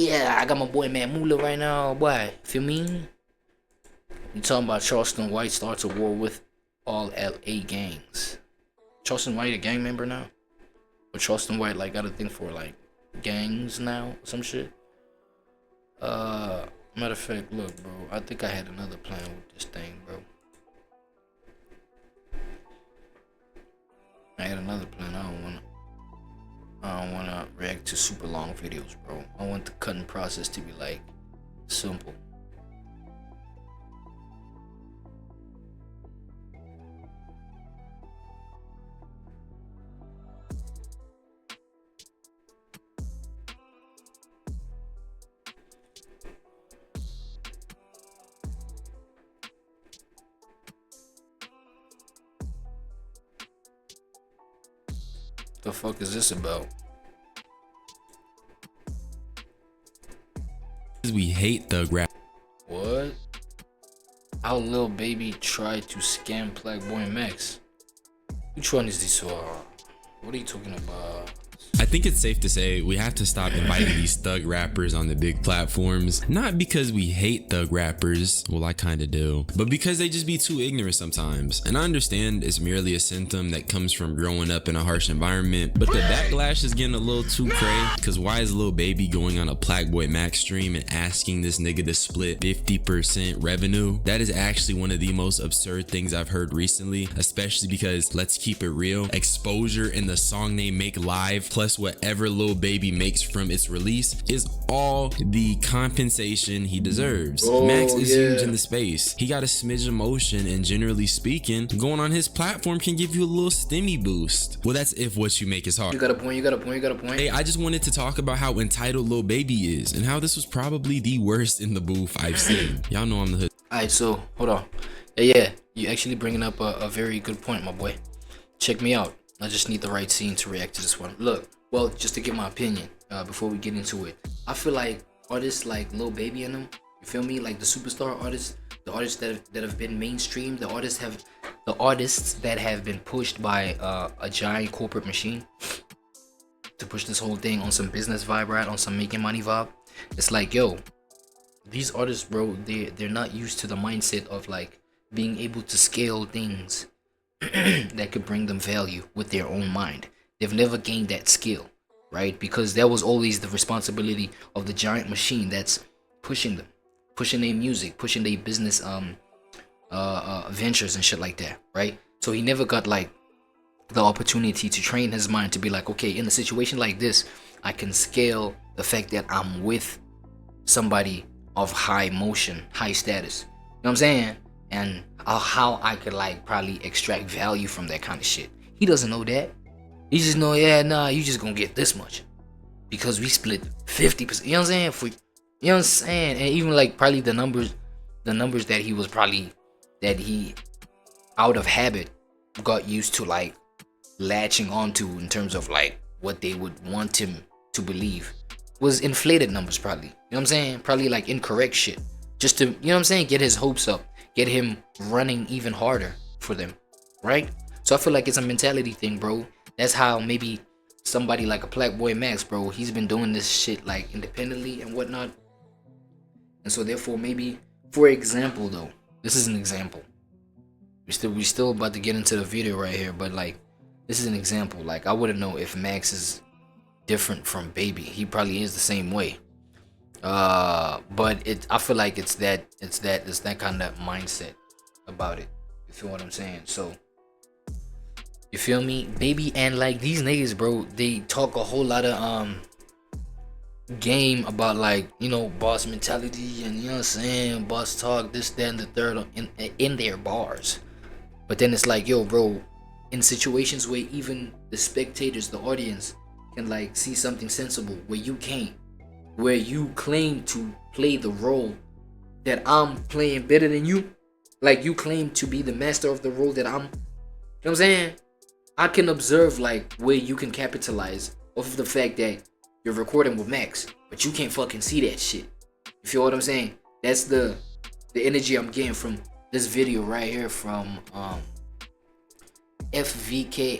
yeah, I got my boy man Mula right now, boy. Feel me? You talking about Charleston White starts a war with all LA gangs. Charleston White a gang member now? But Charleston White like got a thing for like gangs now, some shit. Matter of fact, look, bro, I think I had another plan with this thing, bro. I had another plan. I don't wanna react to super long videos, bro. I want the cutting process to be like simple. The fuck is this about? We hate thug rap. What? How Lil Baby tried to scam Plaqueboymax? Which one is this? What are you talking about? I think it's safe to say we have to stop inviting these thug rappers on the big platforms. Not because we hate thug rappers, well I kinda do, but because they just be too ignorant sometimes. And I understand it's merely a symptom that comes from growing up in a harsh environment, but the backlash is getting a little too cray. Cause why is Lil Baby going on a Plaqueboymax stream and asking this nigga to split 50% revenue? That is actually one of the most absurd things I've heard recently, especially because, let's keep it real, exposure in the song they make live plus whatever Lil Baby makes from its release is all the compensation he deserves. Max is huge in the space. He got a smidge of motion, and generally speaking, going on his platform can give you a little stimmy boost. Well, that's if what you make is hard. You got a point, you got a point, you got a point. Hey, I just wanted to talk about how entitled Lil Baby is and how this was probably the worst in the booth I've seen. Y'all know I'm the hood. Alright, so hold on. Yeah, you actually bringing up a very good point, my boy. Check me out. I just need the right scene to react to this one. Look, well, just to give my opinion before we get into it, I feel like artists like Lil Baby and them, you feel me, like the superstar artists, the artists that have been mainstream, the artists that have been pushed by a giant corporate machine to push this whole thing on some business vibe, right, on some making money vibe. It's like, yo, these artists, bro, they're not used to the mindset of like being able to scale things that could bring them value with their own mind. They've never gained that skill, right? Because that was always the responsibility of the giant machine that's pushing them, pushing their music, pushing their business ventures and shit like that, right? So he never got like the opportunity to train his mind to be like, okay, in a situation like this, I can scale the fact that I'm with somebody of high motion, high status. You know what I'm saying? And how I could like probably extract value from that kind of shit. He doesn't know that. He just know, yeah, nah, you just gonna get this much because we split 50%. You know what I'm saying? You know what I'm saying? And even like probably the numbers that he was probably, that he out of habit got used to like latching onto in terms of like what they would want him to believe was inflated numbers probably. You know what I'm saying? Probably like incorrect shit. Just to, you know what I'm saying, get his hopes up, get him running even harder for them, right? So I feel like it's a mentality thing, bro. That's how maybe somebody like a Plaqueboymax, bro, he's been doing this shit like independently and whatnot. And so therefore maybe, for example though, this is an example. We still about to get into the video right here, but like this is an example. Like I wouldn't know if Max is different from Baby. He probably is the same way. But I feel like it's that kind of mindset about it. You feel what I'm saying? So you feel me, Baby, and like these niggas, bro, they talk a whole lot of game about like, you know, boss mentality and, you know what I'm saying, boss talk, this, that, and the third in their bars. But then it's like, yo, bro, in situations where even the spectators, the audience can like see something sensible where you can't, where you claim to play the role that I'm playing better than you, like you claim to be the master of the role that I'm, you know what I'm saying? I can observe like where you can capitalize off of the fact that you're recording with Max, but you can't fucking see that shit. You feel what I'm saying? That's the energy I'm getting from this video right here from FVCKDH,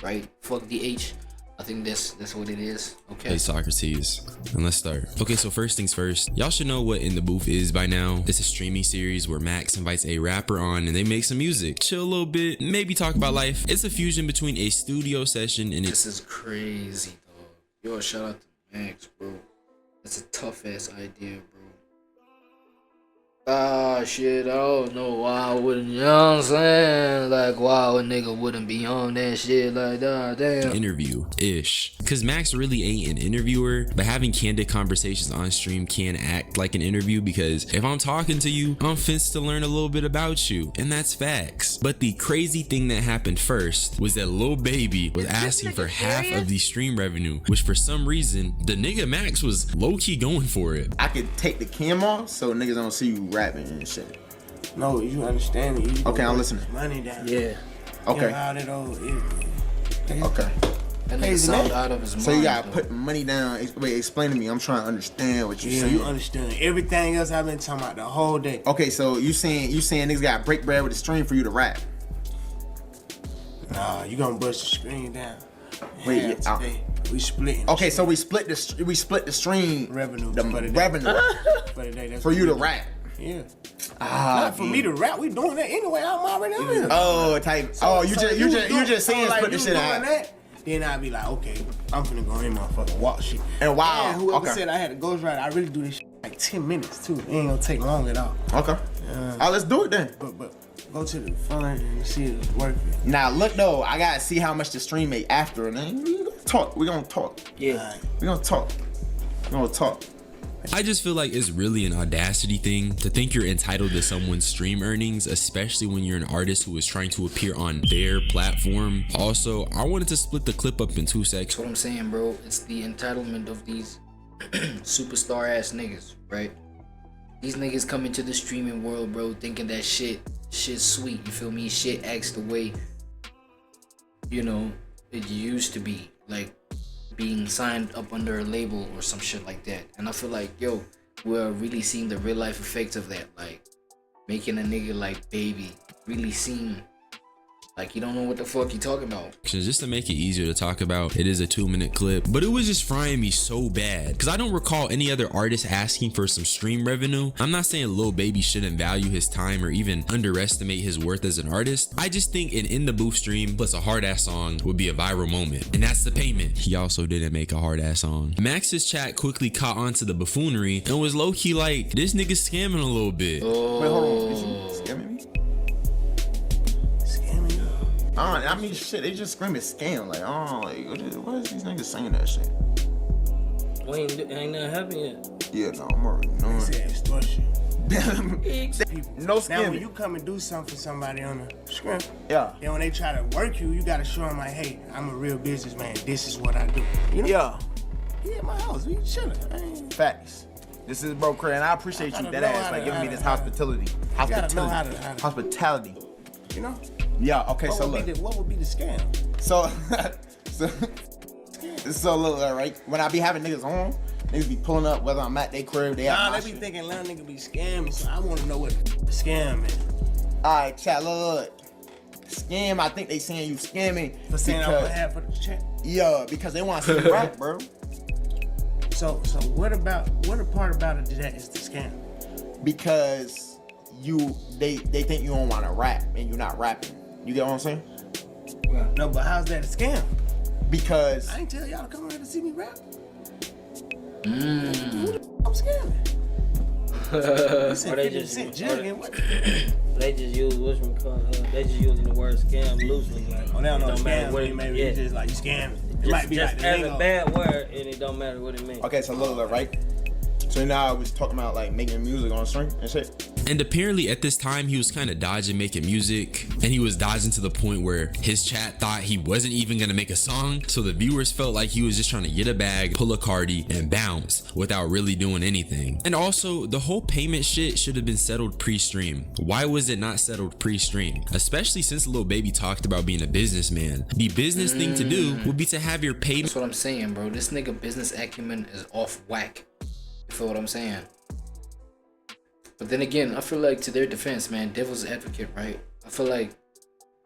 right? Fuck DH. I think that's what it is. Okay. Hey Socrates, and let's start. Okay, so first things first, y'all should know what In the Booth is by now. It's a streaming series where Max invites a rapper on and they make some music, chill a little bit, maybe talk about life. It's a fusion between a studio session and this is crazy, dog. Yo, shout out to Max, bro. That's a tough ass idea, bro. Ah, shit, I don't know why I wouldn't, you know what I'm saying? Like, why a nigga wouldn't be on that shit like that, damn. Interview-ish. Cause Max really ain't an interviewer, but having candid conversations on stream can act like an interview because if I'm talking to you, I'm finna to learn a little bit about you, and that's facts. But the crazy thing that happened first was that Lil Baby was asking for half of the stream revenue, which for some reason, the nigga Max was low-key going for it. I could take the cam off so niggas don't see you rapping and shit. No, you understand it. Okay, I'm listening. Money down. Yeah. Okay. Okay. That nigga sound out of his mind. So you gotta though. put money down. Wait, explain to me. I'm trying to understand what you're Yeah, saying. you understand everything else I've been talking about the whole day. Okay, so you saying niggas gotta break bread with the stream for you to rap? Nah, you gonna bust the screen down. Wait, Yeah, today. We splitting. Okay, so we split the stream revenue the for the day. revenue For the day, that's for what you to we rap. do. Yeah. Ah, Not for me to rap. We doing that anyway. I'm already on here. Oh, type. So you just saying like split the you shit doing out. that, then I'd be like, okay, I'm finna go in motherfucking walk shit. And wow, And whoever okay. said I had a ghostwriter, I really do this shit like 10 minutes too. It ain't gonna take long at all. Okay. Let's do it then. But go to the front and see if it's worth it. Now look though, I gotta see how much the stream made after, and then we gonna talk. We gonna talk. Yeah. We gonna talk. We gonna talk. I just feel like it's really an audacity thing to think you're entitled to someone's stream earnings, especially when you're an artist who is trying to appear on their platform. Also, I wanted to split the clip up in 2 That's sections. what I'm saying, bro. It's the entitlement of these superstar ass niggas, right? These niggas come into the streaming world, bro, thinking that shit's sweet. You feel me? Shit acts the way, you know, it used to be, like being signed up under a label or some shit like that. And I feel like, yo, we're really seeing the real life effects of that, like making a nigga like Baby really seem like you don't know what the fuck you talking about. Just to make it easier to talk about, it is a 2-minute clip, but it was just frying me so bad because I don't recall any other artist asking for some stream revenue. I'm not saying Lil Baby shouldn't value his time or even underestimate his worth as an artist. I just think an In the Booth stream plus a hard ass song would be a viral moment, and that's the payment. He also didn't make a hard ass song. Max's chat quickly caught on to the buffoonery and was low key like, this nigga scamming a little bit. Oh. Wait, hold on. Is you scamming me? Scamming you. I mean, shit. They just screaming scam. Like, what is these niggas saying that shit? We ain't nothing happened yet. Yeah, no, I'm already knowing. Say extortion. No Now when scamming. you come and do something for somebody on the script, Yeah. then when they try to work you, you gotta show them like, hey, I'm a real businessman. This is what I do. You know? Yeah. He at my house. We chillin'. Facts. This is Bro Cray, and I appreciate you gotta that know ass how like to- giving me how this to- hospitality. gotta know how to- Hospitality. You know? Yeah. Okay. What So would look. what would be the scam? So, so look, right? When I be having niggas on, niggas be pulling up whether I'm at their crib, they at Nah, my they be shit. thinking little nigga be scamming, so I wanna know what the scam is. All right, chat. Look. Scam. I think they saying you scamming For saying I would because, have for the check. yeah, because they want to see you rap, bro. So what a part about it that is the scam? Because they think you don't want to rap and you're not rapping. You get what I'm saying? No, but how's that a scam? Because I ain't tell y'all to come over here to see me rap. Who Mm. the I'm scamming. You said Or they 50 just- Cent or- jugging. What? They just use they just using the word scam loosely. Like, Oh, they don't it know matter scam. what it Maybe yeah. it's just like you scamming. It Just, might be just like the as lingo. a bad word, and it don't matter what it means. okay, so look, right? So now I was talking about like making music on string and shit. And apparently at this time he was kind of dodging making music, and he was dodging to the point where his chat thought he wasn't even gonna make a song, so the viewers felt like he was just trying to get a bag, pull a Cardi, and bounce without really doing anything. And also, the whole payment shit should have been settled pre-stream. Why was it not settled pre-stream? Especially since Lil Baby talked about being a businessman. The business thing to do would be to have your payment. That's what I'm saying, bro. This nigga business acumen is off whack. You feel what I'm saying? But then again, I feel like to their defense, man, devil's advocate, right? I feel like, you know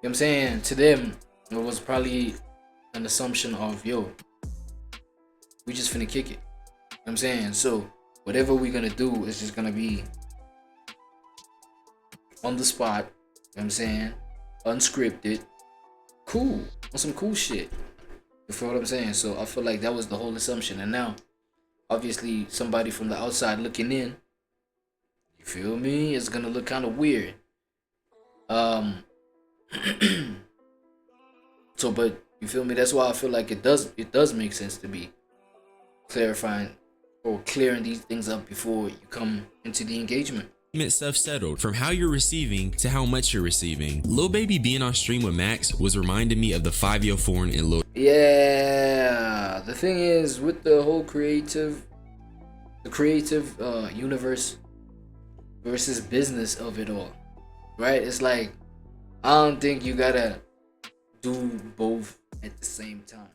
what I'm saying, to them, it was probably an assumption of, yo, we just finna kick it. You know what I'm saying? So whatever we're gonna do is just gonna be on the spot. You know what I'm saying? Unscripted. Cool. On some cool shit. You feel what I'm saying? So I feel like that was the whole assumption. And now, obviously, somebody from the outside looking in, you feel me? It's gonna look kind of weird. So, but you feel me? That's why I feel like it does make sense to be clarifying or clearing these things up before you come into the engagement. Stuff settled from how you're receiving to how much you're receiving. Lil Baby being on stream with Max was reminding me of the 5-year foreign and Lil. Yeah, the thing is with the whole creative universe versus business of it all, right? It's like I don't think you gotta do both at the same time.